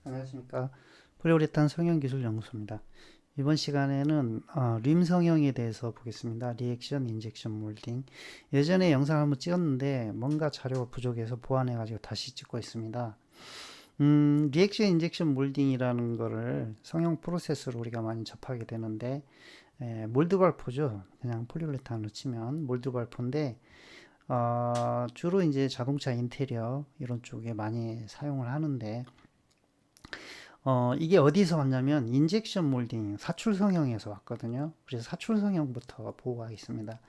안녕하십니까. 폴리우레탄 성형기술연구소입니다. 이번 시간에는 림 성형에 대해서 보겠습니다. 리액션, 인젝션 몰딩. 예전에 영상을 한번 찍었는데 뭔가 자료가 부족해서 보완해가지고 다시 찍고 있습니다. 리액션, 인젝션 몰딩이라는 거를 성형 프로세스로 우리가 많이 접하게 되는데, 몰드 발포죠. 그냥 폴리우레탄으로 치면 몰드 발포인데, 주로 이제 자동차 인테리어 이런 쪽에 많이 사용을 하는데, 이게 어디서 왔냐면 인젝션 몰딩 사출 성형에서 왔거든요. 그래서 사출 성형부터 보호하겠습니다.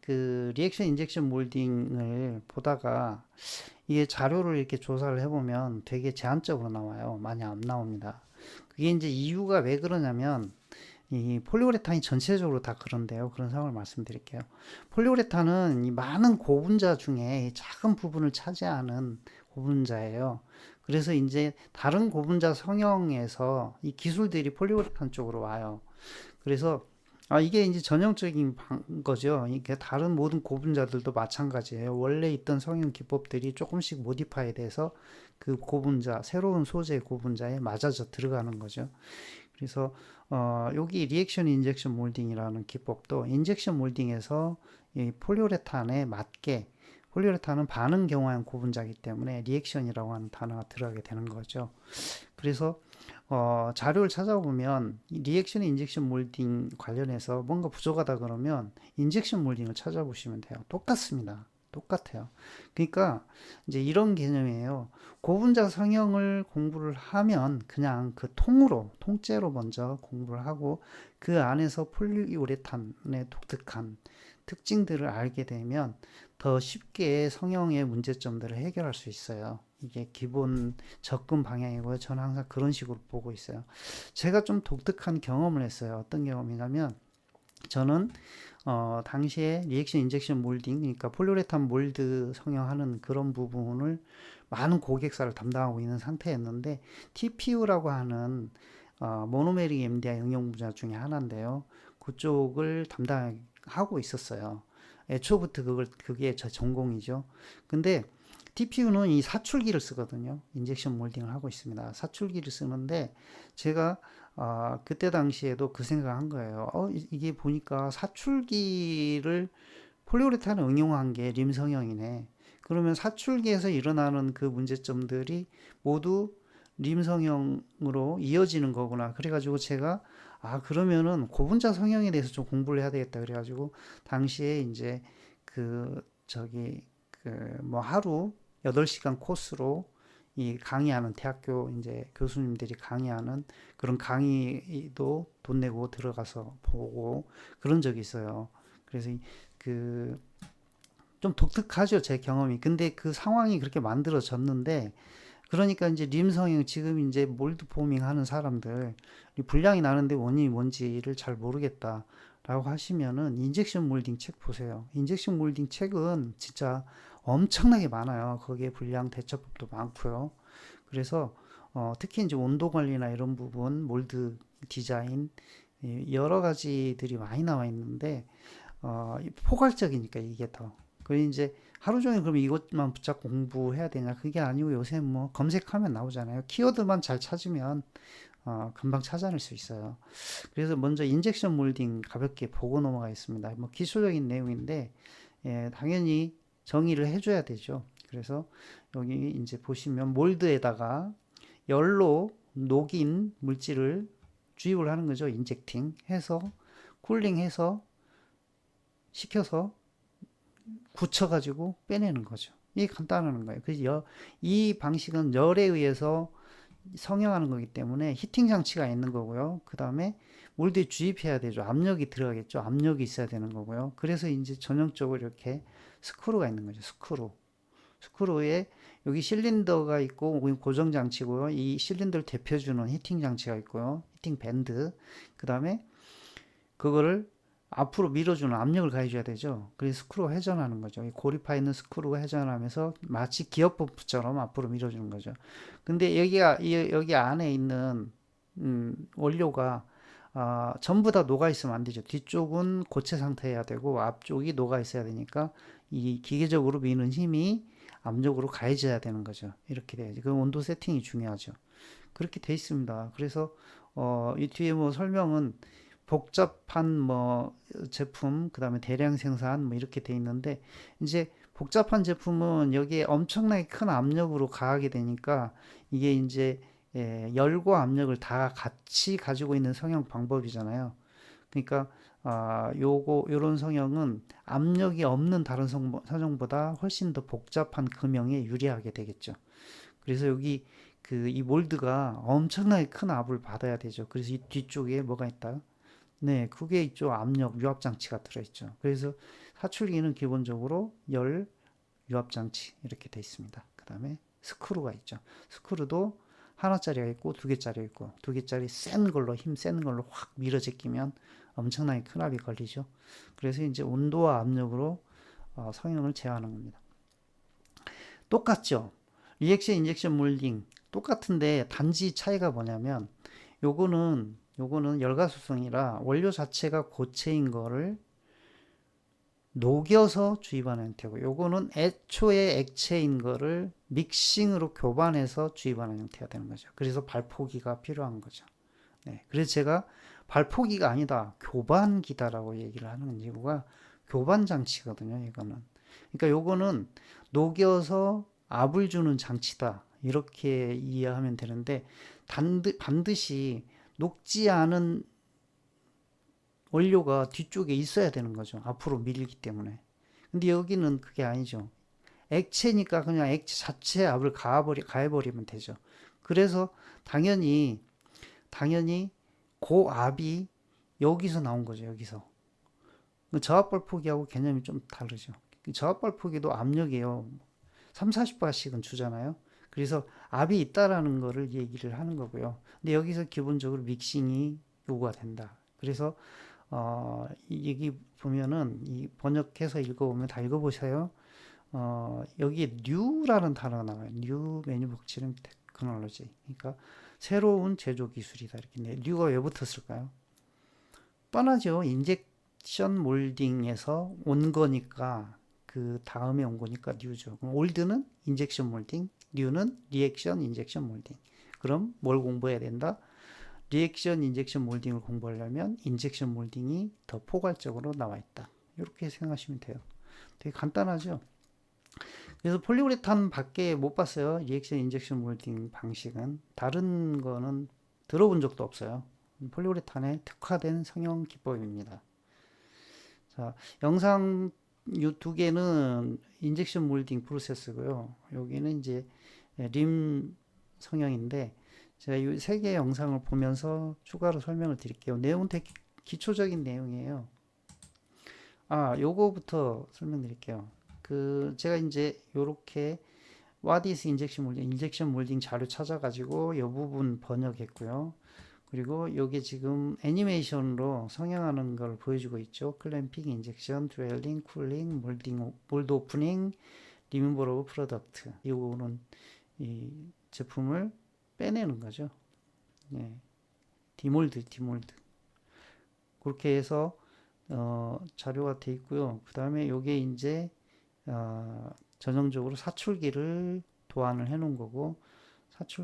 그 리액션 인젝션 몰딩을 보다가 이게 자료를 이렇게 조사를 해보면 되게 제한적으로 나와요. 많이 안 나옵니다. 그게 이제 이유가 왜 그러냐면 이 폴리우레탄이 전체적으로 다 그런데요. 그런 상황을 말씀드릴게요. 폴리우레탄은 이 많은 고분자 중에 작은 부분을 차지하는 고분자예요. 그래서 이제 다른 고분자 성형에서 이 기술들이 폴리우레탄 쪽으로 와요. 그래서 이게 이제 전형적인 거죠. 이게 다른 모든 고분자들도 마찬가지예요. 원래 있던 성형 기법들이 조금씩 모디파이 돼서 그 고분자, 새로운 소재 고분자에 맞아져 들어가는 거죠. 그래서 여기 리액션 인젝션 몰딩이라는 기법도 인젝션 몰딩에서 이 폴리우레탄에 맞게 폴리우레탄은 반응 경화형 고분자이기 때문에 리액션이라고 하는 단어가 들어가게 되는 거죠. 그래서 자료를 찾아보면 리액션 인젝션 몰딩 관련해서 뭔가 부족하다 그러면 인젝션 몰딩을 찾아보시면 돼요. 똑같습니다. 똑같아요. 그러니까 이제 이런 개념이에요. 고분자 성형을 공부를 하면 그냥 그 통째로 먼저 공부를 하고 그 안에서 폴리우레탄의 독특한 특징들을 알게 되면 더 쉽게 성형의 문제점들을 해결할 수 있어요. 이게 기본 접근 방향이고요. 저는 항상 그런 식으로 보고 있어요. 제가 좀 독특한 경험을 했어요. 어떤 경험이냐면 저는 당시에 리액션 인젝션 몰딩, 그러니까 폴리우레탄 몰드 성형하는 그런 부분을 많은 고객사를 담당하고 있는 상태였는데 TPU라고 하는 모노메릭 MDI 응용 분야 중에 하나인데요. 그쪽을 담당하고 있었어요. 애초부터 그게 저 전공이죠. 근데 TPU는 이 사출기를 쓰거든요. 인젝션 몰딩을 하고 있습니다. 사출기를 쓰는데 제가 그때 당시에도 그 생각을 한 거예요. 이게 보니까 사출기를 폴리우레탄을 응용한 게 림 성형이네. 그러면 사출기에서 일어나는 그 문제점들이 모두 림 성형으로 이어지는 거구나. 그래가지고 제가 그러면은 고분자 성형에 대해서 좀 공부를 해야 되겠다. 그래가지고 당시에 이제 그 저기 그 뭐 하루 8시간 코스로 이 강의하는 대학교 이제 교수님들이 강의하는 그런 강의도 돈 내고 들어가서 보고 그런 적이 있어요. 그래서 그 좀 독특하죠, 제 경험이. 근데 그 상황이 그렇게 만들어졌는데, 그러니까 이제 림성형 지금 이제 몰드 포밍 하는 사람들 불량이 나는데 원인이 뭔지를 잘 모르겠다라고 하시면은 인젝션 몰딩 책 보세요. 인젝션 몰딩 책은 진짜 엄청나게 많아요. 거기에 불량 대처법도 많고요. 그래서 특히 이제 온도 관리나 이런 부분, 몰드 디자인 여러 가지들이 많이 나와 있는데 포괄적이니까 이게 더. 그 이제 하루 종일 그럼 이것만 붙잡고 공부해야 되냐? 그게 아니고 요새 뭐 검색하면 나오잖아요. 키워드만 잘 찾으면 금방 찾아낼 수 있어요. 그래서 먼저 인젝션 몰딩 가볍게 보고 넘어가겠습니다. 뭐 기술적인 내용인데 당연히 정의를 해줘야 되죠. 그래서 여기 이제 보시면 몰드에다가 열로 녹인 물질을 주입을 하는 거죠. 인젝팅 해서 쿨링해서 식혀서 굳혀가지고 빼내는 거죠. 이게 간단한 거예요. 그래서 이 방식은 열에 의해서 성형하는 거기 때문에 히팅 장치가 있는 거고요. 그 다음에 몰드에 주입해야 되죠. 압력이 들어가겠죠. 압력이 있어야 되는 거고요. 그래서 이제 전형적으로 이렇게 스크루가 있는 거죠. 스크루에 여기 실린더가 있고 고정 장치고요. 이 실린더를 대표주는 히팅 장치가 있고요. 히팅 밴드. 그 다음에 그거를 앞으로 밀어주는 압력을 가해줘야 되죠. 그래서 스크루가 회전하는 거죠. 고리파 있는 스크루가 회전하면서 마치 기어 펌프처럼 앞으로 밀어주는 거죠. 근데 여기 안에 있는 원료가 전부 다 녹아 있으면 안 되죠. 뒤쪽은 고체 상태여야 되고 앞쪽이 녹아 있어야 되니까 이 기계적으로 미는 힘이 압력으로 가해져야 되는 거죠. 이렇게 돼야지. 그 온도 세팅이 중요하죠. 그렇게 돼 있습니다. 그래서 이 뒤에 뭐 설명은 복잡한 뭐 제품, 그다음에 대량 생산 뭐 이렇게 돼 있는데 이제 복잡한 제품은 여기에 엄청나게 큰 압력으로 가하게 되니까 이게 이제 열과 압력을 다 같이 가지고 있는 성형 방법이잖아요. 그러니까 요런 성형은 압력이 없는 다른 성형보다 훨씬 더 복잡한 금형에 유리하게 되겠죠. 그래서 여기 그 이 몰드가 엄청나게 큰 압을 받아야 되죠. 그래서 이 뒤쪽에 뭐가 있다? 네, 그게 있죠. 압력 유압 장치가 들어있죠. 그래서 사출기는 기본적으로 열 유압 장치 이렇게 돼 있습니다. 그 다음에 스크루가 있죠. 스크루도 하나짜리가 있고 두 개짜리 있고 두 개짜리 센 걸로 힘 센 걸로 확 밀어 제끼면 엄청나게 큰 압이 걸리죠. 그래서 이제 온도와 압력으로 성형을 제어하는 겁니다. 똑같죠. 리액션 인젝션 몰딩 똑같은데 단지 차이가 뭐냐면 요거는 열가수성이라 원료 자체가 고체인 거를 녹여서 주입하는 형태고 요거는 애초에 액체인 거를 믹싱으로 교반해서 주입하는 형태가 되는 거죠. 그래서 발포기가 필요한 거죠. 네. 그래서 제가 발포기가 아니다 교반기다라고 얘기를 하는 이유가 교반 장치거든요. 이거는 그러니까 요거는 녹여서 압을 주는 장치다 이렇게 이해하면 되는데 반드시 녹지 않은 원료가 뒤쪽에 있어야 되는 거죠. 앞으로 밀리기 때문에. 근데 여기는 그게 아니죠. 액체니까 그냥 액체 자체에 압을 가해버리면 되죠. 그래서 당연히 고압이 여기서 나온 거죠. 여기서. 저압발포기하고 개념이 좀 다르죠. 저압발포기도 압력이에요. 3, 40바씩은 주잖아요. 그래서 압이 있다라는 거를 얘기를 하는 거고요. 근데 여기서 기본적으로 믹싱이 요구가 된다. 그래서 이 얘기 보면은 이 번역해서 읽어보면 다 읽어보세요. 여기에 new라는 단어가 나와요. new manufacturing technology. 그러니까 새로운 제조 기술이다. 이렇게. new가 왜 붙었을까요? 뻔하죠. 인젝션 몰딩에서 온 거니까 그 다음에 온 거니까 new죠. 그럼 올드는 인젝션 몰딩, new는 리액션 인젝션 몰딩. 그럼 뭘 공부해야 된다? 리액션 인젝션 몰딩을 공부하려면 인젝션 몰딩이 더 포괄적으로 나와 있다. 이렇게 생각하시면 돼요. 되게 간단하죠. 그래서 폴리우레탄 밖에 못 봤어요. 리액션 인젝션 몰딩 방식은 다른 거는 들어본 적도 없어요. 폴리우레탄에 특화된 성형 기법입니다. 자, 영상 이 두 개는 인젝션 몰딩 프로세스고요. 여기는 이제 림 성형인데 제가 이 세 개의 영상을 보면서 추가로 설명을 드릴게요. 내용은 되게 기초적인 내용이에요. 요거부터 설명드릴게요. 제가 이제 요렇게 What is injection molding? 인젝션 몰딩 자료 찾아가지고 이 부분 번역했고요. 그리고 요게 지금 애니메이션으로 성형하는 걸 보여주고 있죠. 클램핑, 인젝션, 드웰링, 쿨링, 몰드 오프닝, 리무벌 오브 프로덕트. 이거는 이 제품을 빼내는 거죠. 네. 디몰드. 그렇게 해서 자료가 돼 있고요. 그 다음에 요게 이제 전형적으로 사출기를 도안을 해 놓은 거고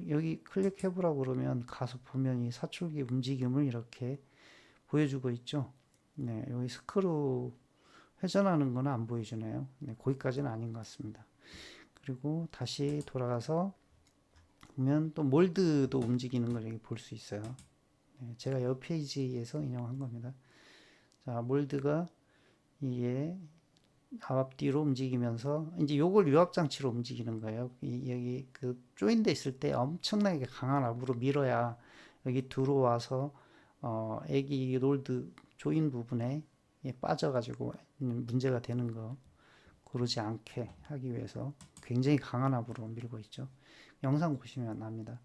여기 클릭해 보라고 그러면 가서 보면 이 사출기 움직임을 이렇게 보여주고 있죠. 네, 여기 스크루 회전하는 거는 안 보여주네요. 네, 거기까지는 아닌 것 같습니다. 그리고 다시 돌아가서 보면 또 몰드도 움직이는 걸 여기 볼 수 있어요. 네, 제가 옆 페이지에서 인용한 겁니다. 자, 몰드가 이게 앞뒤로 움직이면서 이제 요걸 유압 장치로 움직이는 거예요. 여기 그 조인돼 있을 때 엄청나게 강한 압으로 밀어야 여기 들어와서 애기 롤드 조인 부분에 빠져가지고 문제가 되는 거 그러지 않게 하기 위해서 굉장히 강한 압으로 밀고 있죠. 영상 보시면 압니다.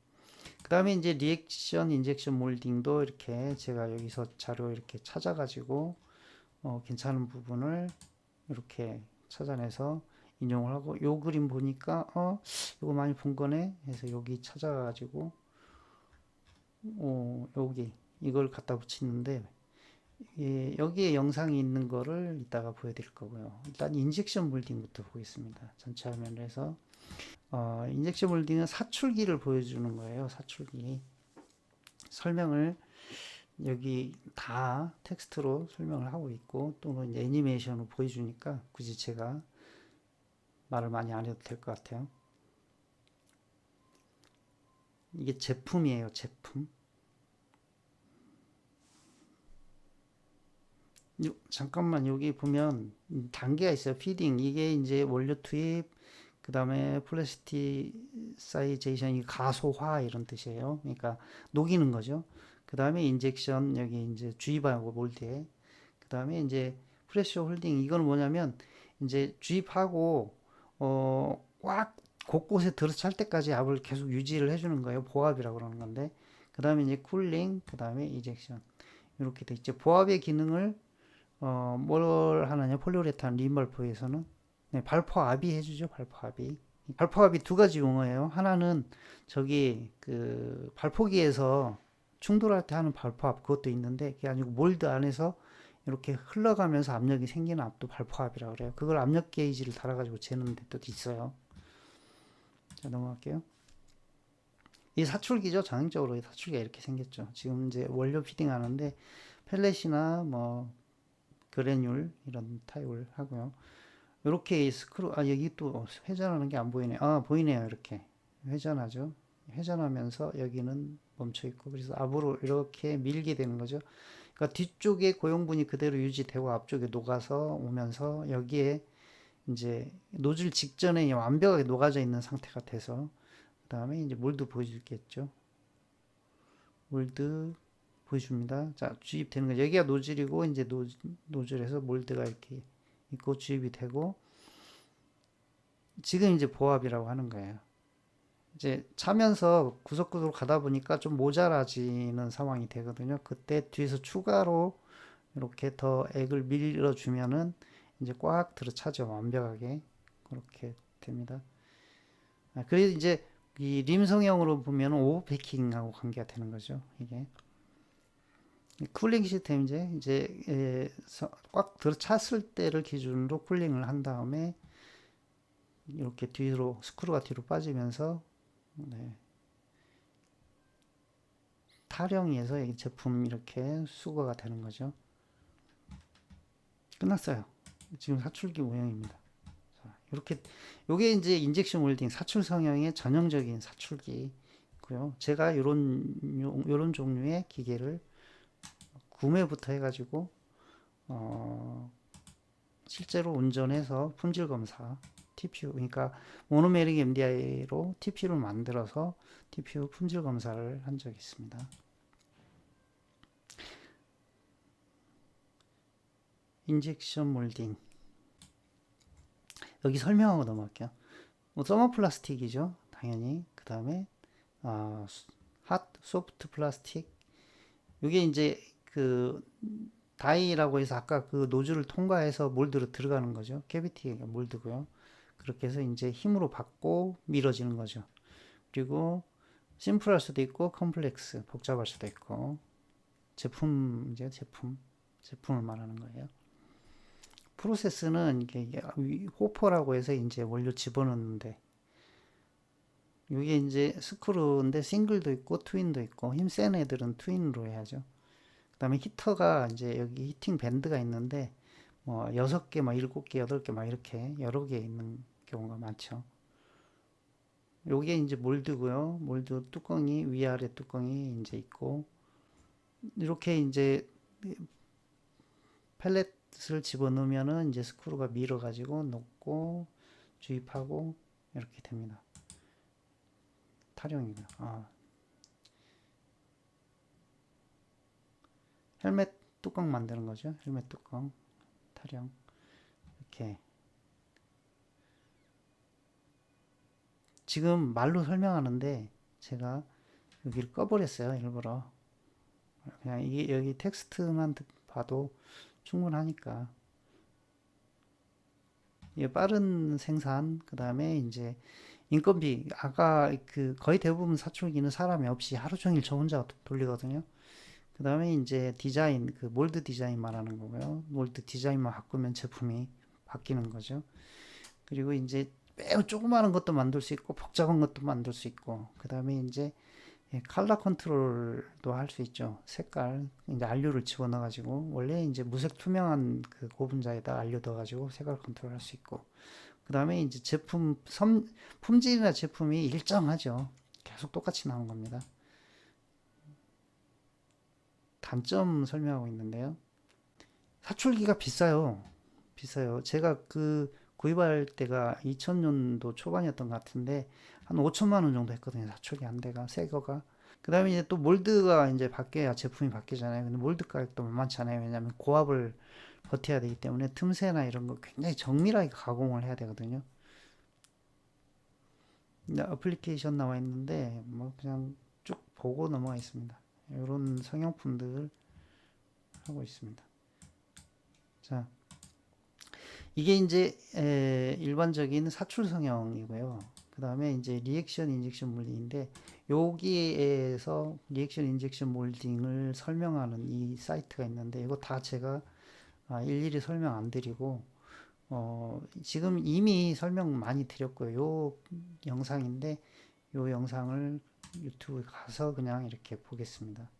그 다음에 이제 리액션 인젝션 몰딩도 이렇게 제가 여기서 자료 이렇게 찾아가지고 괜찮은 부분을 이렇게 찾아내서 인용을 하고 요 그림 보니까 이거 많이 본 거네 해서 여기 찾아가지고 여기 이걸 갖다 붙이는데 여기에 영상이 있는 거를 이따가 보여드릴 거고요. 일단 인젝션 몰딩부터 보겠습니다. 전체 화면에서 인젝션 몰딩은 사출기를 보여주는 거예요. 사출기. 설명을 여기 다 텍스트로 설명을 하고 있고 또는 애니메이션으로 보여주니까 굳이 제가 말을 많이 안 해도 될 것 같아요. 이게 제품이에요. 제품. 잠깐만 여기 보면 단계가 있어요. 피딩 이게 이제 원료 투입 그 다음에 플라스티사이제이션 이 가소화 이런 뜻이에요. 그러니까 녹이는 거죠. 그 다음에 인젝션 여기 이제 주입하고 몰드에 그 다음에 이제 프레셔 홀딩 이거는 뭐냐면 이제 주입하고 꽉 곳곳에 들어찰 때까지 압을 계속 유지를 해주는 거예요. 보압이라고 그러는 건데 그 다음에 이제 쿨링 그 다음에 이젝션 이렇게 돼 있죠. 보압의 기능을 뭘 하느냐 폴리우레탄 리인발포에서는 네, 발포압이 해주죠. 발포압이 발포압이 두 가지 용어예요. 하나는 저기 그 발포기에서 충돌할 때 하는 발포압 그것도 있는데 그게 아니고 몰드 안에서 이렇게 흘러가면서 압력이 생기는 압도 발포압이라고 그래요. 그걸 압력 게이지를 달아가지고 재는 데도 있어요. 자 넘어갈게요. 이 사출기죠. 전형적으로 사출기가 이렇게 생겼죠. 지금 이제 원료 피딩 하는데 펠렛이나 뭐 그래뉼 이런 타입을 하고요. 이렇게 스크루 여기 또 회전하는 게 안 보이네. 보이네요. 이렇게 회전하죠. 회전하면서 여기는 멈춰 있고 그래서 앞으로 이렇게 밀게 되는 거죠. 그러니까 뒤쪽에 고용분이 그대로 유지되고 앞쪽에 녹아서 오면서 여기에 이제 노즐 직전에 완벽하게 녹아져 있는 상태가 돼서 그 다음에 이제 몰드 보여주겠죠. 몰드 보여줍니다. 자, 주입되는 거 여기가 노즐이고 이제 노즐에서 몰드가 이렇게 있고 주입이 되고 지금 이제 보압이라고 하는 거예요. 이제 차면서 구석구석 가다 보니까 좀 모자라지는 상황이 되거든요. 그때 뒤에서 추가로 이렇게 더 액을 밀어주면은 이제 꽉 들어차죠. 완벽하게 그렇게 됩니다. 그래서 이제 이 림 성형으로 보면 오버패킹하고 관계가 되는 거죠. 이게 쿨링 시스템 이제 꽉 들어찼을 때를 기준으로 쿨링을 한 다음에 이렇게 뒤로 스크루가 뒤로 빠지면서 네, 타령에서 이 제품 이렇게 수거가 되는 거죠. 끝났어요. 지금 사출기 모형입니다. 이렇게 요게 이제 인젝션 몰딩 사출 성형의 전형적인 사출기고요. 제가 요런 종류의 기계를 구매부터 해가지고 실제로 운전해서 품질 검사 TPU 그러니까 모노메릭 MDI로 TPU를 만들어서 TPU 품질 검사를 한 적이 있습니다. 인젝션 몰딩 여기 설명하고 넘어갈게요. 뭐 서머플라스틱이죠. 당연히 그 다음에 핫 소프트 플라스틱 이게 이제 그 다이라고 해서 아까 그 노즐을 통과해서 몰드로 들어가는 거죠. 캐비티가 몰드고요. 그렇게 해서 이제 힘으로 받고 밀어지는 거죠. 그리고 심플할 수도 있고 컴플렉스 복잡할 수도 있고 제품을 말하는 거예요. 프로세스는 이게 호퍼라고 해서 이제 원료 집어넣는데 이게 이제 스크루인데 싱글도 있고 트윈도 있고 힘 센 애들은 트윈으로 해야죠. 그다음에 히터가 이제 여기 히팅 밴드가 있는데 뭐 6개, 막 7개, 8개 막 이렇게 여러 개 있는 경우가 많죠. 요게 이제 몰드고요. 몰드 뚜껑이 위아래 뚜껑이 이제 있고 이렇게 이제 펠렛을 집어넣으면은 이제 스크루가 밀어가지고 놓고 주입하고 이렇게 됩니다. 타령이고요. 헬멧 뚜껑 만드는 거죠. 헬멧 뚜껑 타령 이렇게 지금 말로 설명하는데 제가 여기를 꺼버렸어요. 일부러 그냥 이게 여기 텍스트만 봐도 충분하니까 이게 빠른 생산 그 다음에 이제 인건비 아까 그 거의 대부분 사출기는 사람이 없이 하루 종일 저 혼자 돌리거든요. 그 다음에 이제 디자인 그 몰드 디자인 말하는 거고요. 몰드 디자인만 바꾸면 제품이 바뀌는 거죠. 그리고 이제 매우 조그마한 것도 만들 수 있고 복잡한 것도 만들 수 있고, 그 다음에 이제 컬러 컨트롤도 할 수 있죠. 색깔 이제 안료를 집어넣어 가지고, 원래 이제 무색 투명한 그 고분자에다 안료 넣어 가지고 색깔 컨트롤 할 수 있고, 그 다음에 이제 품질이나 제품이 일정하죠. 계속 똑같이 나온 겁니다. 단점 설명하고 있는데요. 사출기가 비싸요. 비싸요. 제가 그 구입할 때가 2000년도 초반이었던 것 같은데 한 5천만 원 정도 했거든요. 사출기 한 대가 새 거가. 그다음에 이제 또 몰드가 이제 바뀌어야 제품이 바뀌잖아요. 근데 몰드 가격도 만만치 않아요. 왜냐하면 고압을 버텨야 되기 때문에 틈새나 이런 거 굉장히 정밀하게 가공을 해야 되거든요. 어플리케이션 나와 있는데 뭐 그냥 쭉 보고 넘어가 있습니다. 이런 성형품들 하고 있습니다. 자, 이게 이제 일반적인 사출 성형이고요. 그 다음에 이제 리액션 인젝션 몰딩인데, 여기에서 리액션 인젝션 몰딩을 설명하는 이 사이트가 있는데, 이거 다 제가 일일이 설명 안 드리고, 지금 이미 설명 많이 드렸고요. 요 영상인데, 요 영상을 유튜브에 가서 그냥 이렇게 보겠습니다.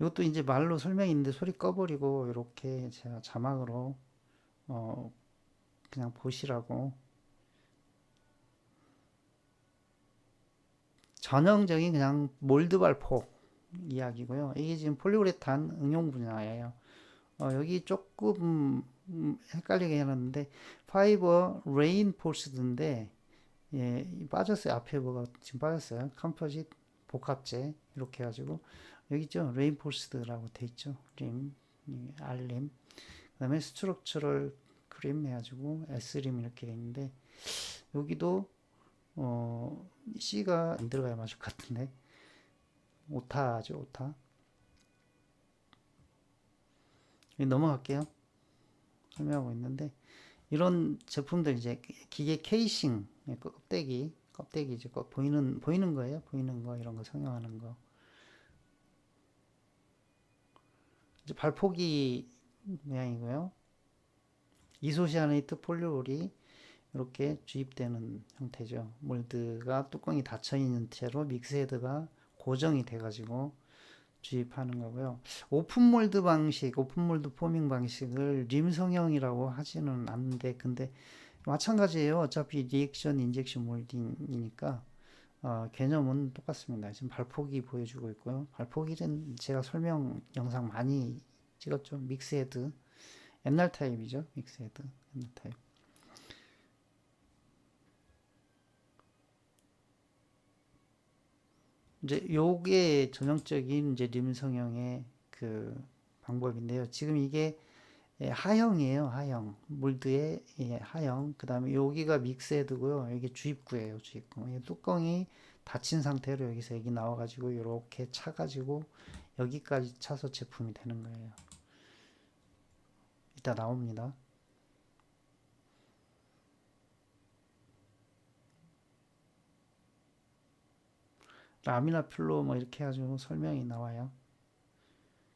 이것도 이제 말로 설명이 있는데 소리 꺼버리고 이렇게 제가 자막으로 어, 그냥 보시라고, 전형적인 그냥 몰드 발포 이야기고요. 이게 지금 폴리우레탄 응용 분야예요. 여기 조금 헷갈리게 해놨는데 파이버 레인포스드인데, 예, 빠졌어요. 앞에 뭐가 지금 빠졌어요. 컴포짓 복합재 이렇게 해가지고 여기 있죠. 레인포스드라고 돼 있죠. 림, R림. 그다음에 스트럭처럴 크림 해가지고 S림 이렇게 돼 있는데, 여기도 C가 안 들어가야 맞을 것 같은데, 오타죠, 오타. 넘어갈게요. 설명하고 있는데, 이런 제품들 이제 기계 케이싱, 껍데기 이제 보이는 거예요. 보이는 거 이런 거 성형하는 거. 이제 발포기 모양이고요. 이소시아네이트 폴리올이 이렇게 주입되는 형태죠. 몰드가 뚜껑이 닫혀 있는 채로 믹스헤드가 고정이 돼가지고 주입하는 거고요. 오픈 몰드 포밍 방식을 림 성형이라고 하지는 않는데, 근데 마찬가지예요. 어차피 리액션 인젝션 몰딩이니까 개념은 똑같습니다. 지금 발포기 보여주고 있고요. 발포기는 제가 설명 영상 많이 찍었죠. 믹스헤드, 옛날 타입이죠. 믹스헤드, 옛날 타입. 이제 요게 전형적인 이제 림 성형의 그 방법인데요. 지금 이게 하형이에요. 하형. 몰드의 하형. 그 다음에 여기가 믹스헤드고요. 여기 주입구예요. 주입구. 이 뚜껑이 닫힌 상태로 여기서 여기 나와가지고 이렇게 차가지고 여기까지 차서 제품이 되는 거예요. 이따 나옵니다. 라미나 필로 뭐 이렇게 해가지고 설명이 나와요.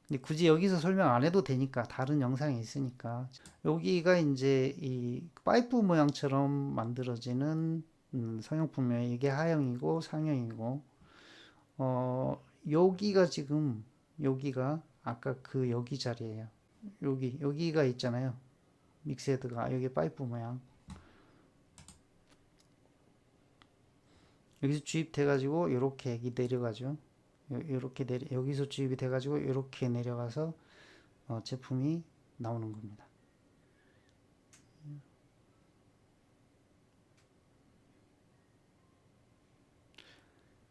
근데 굳이 여기서 설명 안 해도 되니까, 다른 영상이 있으니까. 여기가 이제 이 파이프 모양처럼 만들어지는 성형품이에요. 이게 하형이고 상형이고, 여기가 지금, 여기가 아까 그 여기 자리예요. 여기가 있잖아요. 믹스헤드가 여기 파이프 모양. 여기서 주입돼가지고 이렇게 여기 내려가죠. 이렇게 여기서 주입이 돼가지고 이렇게 내려가서 제품이 나오는 겁니다.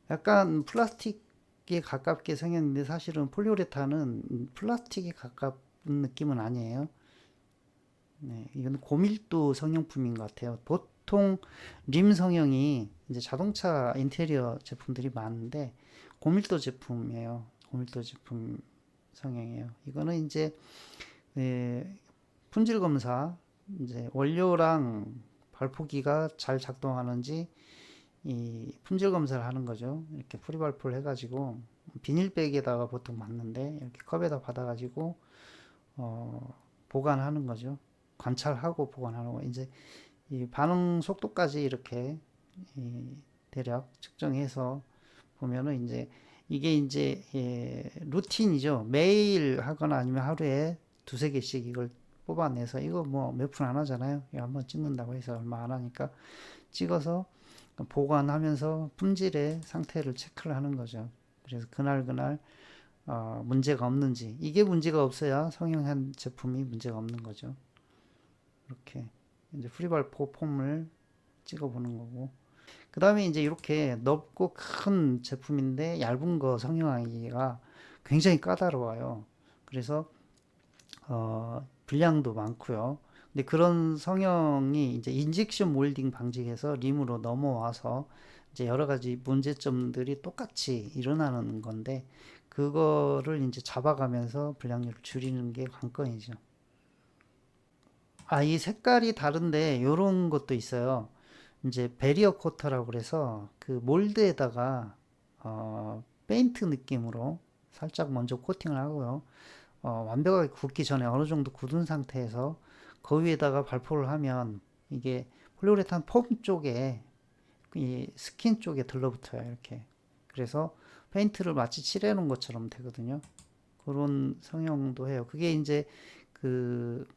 약간 플라스틱에 가깝게 생겼는데, 사실은 폴리우레탄은 플라스틱에 가까운 느낌은 아니에요. 네, 이건 고밀도 성형품인 것 같아요. 보통 림 성형이 이제 자동차 인테리어 제품들이 많은데 고밀도 제품이에요. 고밀도 제품 성형이에요. 이거는 이제 품질 검사, 이제 원료랑 발포기가 잘 작동하는지 이 품질 검사를 하는 거죠. 이렇게 프리발포를 해가지고 비닐백에다가 보통 받는데, 이렇게 컵에다 받아가지고 보관하는 거죠. 관찰하고 보관하는 거. 이제 이 반응 속도까지 이렇게 이 대략 측정해서 보면은 이제 이게 이제 루틴이죠. 매일 하거나 아니면 하루에 두세 개씩 이걸 뽑아내서 이거 뭐 몇 분 안 하잖아요. 이거 한번 찍는다고 해서 얼마 안 하니까 찍어서 보관하면서 품질의 상태를 체크를 하는 거죠. 그래서 그날 문제가 없는지, 이게 문제가 없어야 성형한 제품이 문제가 없는 거죠. 이렇게 이제 프리발포 폼을 찍어 보는 거고, 그 다음에 이제 이렇게 넓고 큰 제품인데 얇은 거 성형하기가 굉장히 까다로워요. 그래서 분량도 많고요. 근데 그런 성형이 이제 인젝션 몰딩 방식에서 림으로 넘어와서 이제 여러 가지 문제점들이 똑같이 일어나는 건데, 그거를 이제 잡아가면서 분량률을 줄이는 게 관건이죠. 이 색깔이 다른데 이런 것도 있어요. 이제 베리어 코터라고 그래서 그 몰드에다가 페인트 느낌으로 살짝 먼저 코팅을 하고요. 완벽하게 굳기 전에 어느 정도 굳은 상태에서 그 위에다가 발포를 하면 이게 폴리우레탄 폼 쪽에 이 스킨 쪽에 들러붙어요. 이렇게. 그래서 페인트를 마치 칠해 놓은 것처럼 되거든요. 그런 성형도 해요. 그게 이제 그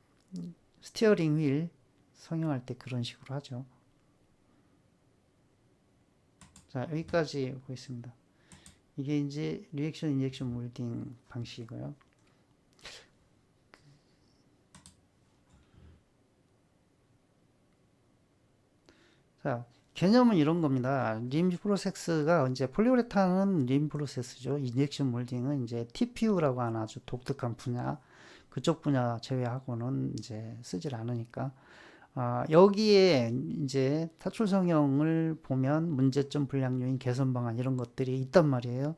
스티어링 휠 성형할 때 그런 식으로 하죠. 자, 여기까지 보겠습니다. 이게 이제 리액션 인젝션 몰딩 방식이고요. 자, 개념은 이런 겁니다. 림 프로세스가 이제 폴리우레탄은 림 프로세스죠. 인젝션 몰딩은 이제 TPU라고 하는 아주 독특한 분야, 그쪽 분야 제외하고는 이제 쓰질 않으니까. 여기에 이제 타출 성형을 보면 문제점, 불량 요인, 개선 방안 이런 것들이 있단 말이에요.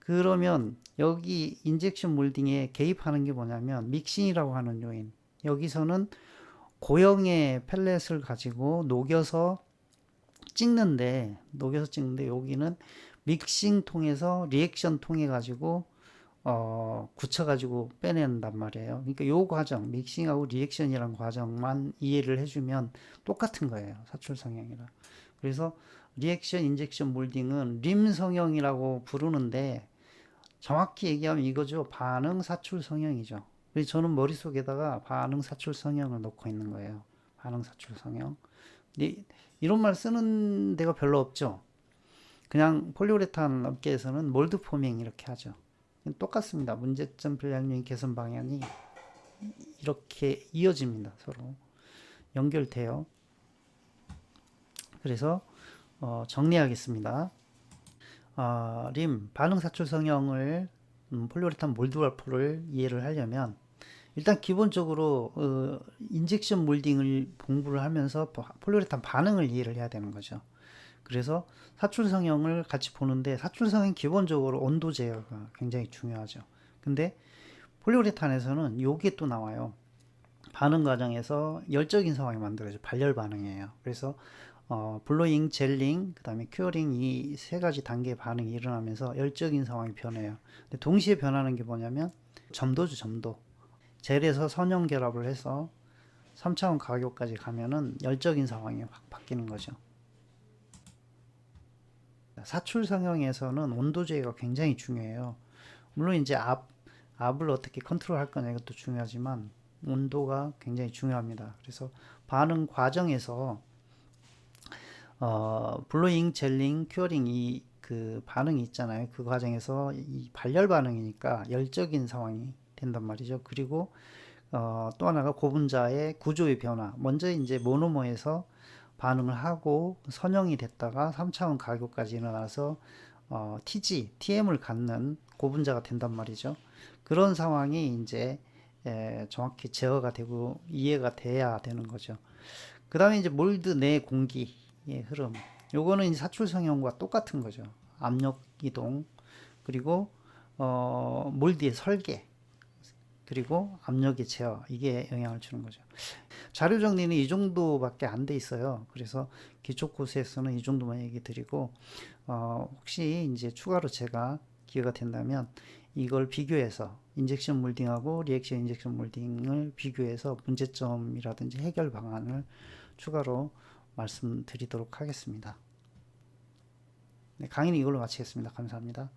그러면 여기 인젝션 몰딩에 개입하는 게 뭐냐면 믹싱이라고 하는 요인. 여기서는 고형의 펠렛을 가지고 녹여서 찍는데 여기는 믹싱 통해서 리액션 통해 가지고 굳혀가지고 빼낸단 말이에요. 그러니까 요 과정, 믹싱하고 리액션이란 과정만 이해를 해주면 똑같은 거예요. 사출 성형이랑. 그래서 리액션 인젝션 몰딩은 림 성형이라고 부르는데 정확히 얘기하면 이거죠. 반응 사출 성형이죠. 그래서 저는 머릿속에다가 반응 사출 성형을 넣고 있는 거예요. 반응 사출 성형. 이런 말 쓰는 데가 별로 없죠. 그냥 폴리우레탄 업계에서는 몰드 포밍 이렇게 하죠. 똑같습니다. 문제점, 불량률 개선 방향이 이렇게 이어집니다. 서로 연결돼요. 그래서 정리하겠습니다. 림 반응 사출 성형을 폴리우레탄 몰드 발포를 이해를 하려면 일단 기본적으로 인젝션 몰딩을 공부를 하면서 폴리우레탄 반응을 이해를 해야 되는 거죠. 그래서 사출 성형을 같이 보는데 사출 성형 기본적으로 온도 제어가 굉장히 중요하죠. 근데 폴리우레탄에서는 요게 또 나와요. 반응 과정에서 열적인 상황이 만들어져 발열 반응이에요. 그래서 블로잉, 젤링, 그 다음에 큐어링 이 세 가지 단계의 반응이 일어나면서 열적인 상황이 변해요. 근데 동시에 변하는 게 뭐냐면 점도죠, 점도. 젤에서 선형 결합을 해서 3차원 가격까지 가면은 열적인 상황이 확 바뀌는 거죠. 사출 성형에서는 온도 제어가 굉장히 중요해요. 물론 이제 압을 어떻게 컨트롤할 거냐 이것도 중요하지만 온도가 굉장히 중요합니다. 그래서 반응 과정에서 블로잉, 젤링, 큐어링 이 그 반응이 있잖아요. 그 과정에서 이 발열 반응이니까 열적인 상황이 된단 말이죠. 그리고 또 하나가 고분자의 구조의 변화. 먼저 이제 모노머에서 반응을 하고 선형이 됐다가 3차원 가교까지 일어나서 TG, TM을 갖는 고분자가 된단 말이죠. 그런 상황이 이제 정확히 제어가 되고 이해가 돼야 되는 거죠. 그 다음에 이제 몰드 내 공기의 흐름. 요거는 이제 사출 성형과 똑같은 거죠. 압력 이동, 그리고 몰드의 설계, 그리고 압력의 제어, 이게 영향을 주는 거죠. 자료 정리는 이 정도밖에 안 돼 있어요. 그래서 기초 코스에서는 이 정도만 얘기 드리고, 혹시 이제 추가로 제가 기회가 된다면 이걸 비교해서 인젝션 몰딩하고 리액션 인젝션 몰딩을 비교해서 문제점이라든지 해결 방안을 추가로 말씀드리도록 하겠습니다. 네, 강의는 이걸로 마치겠습니다. 감사합니다.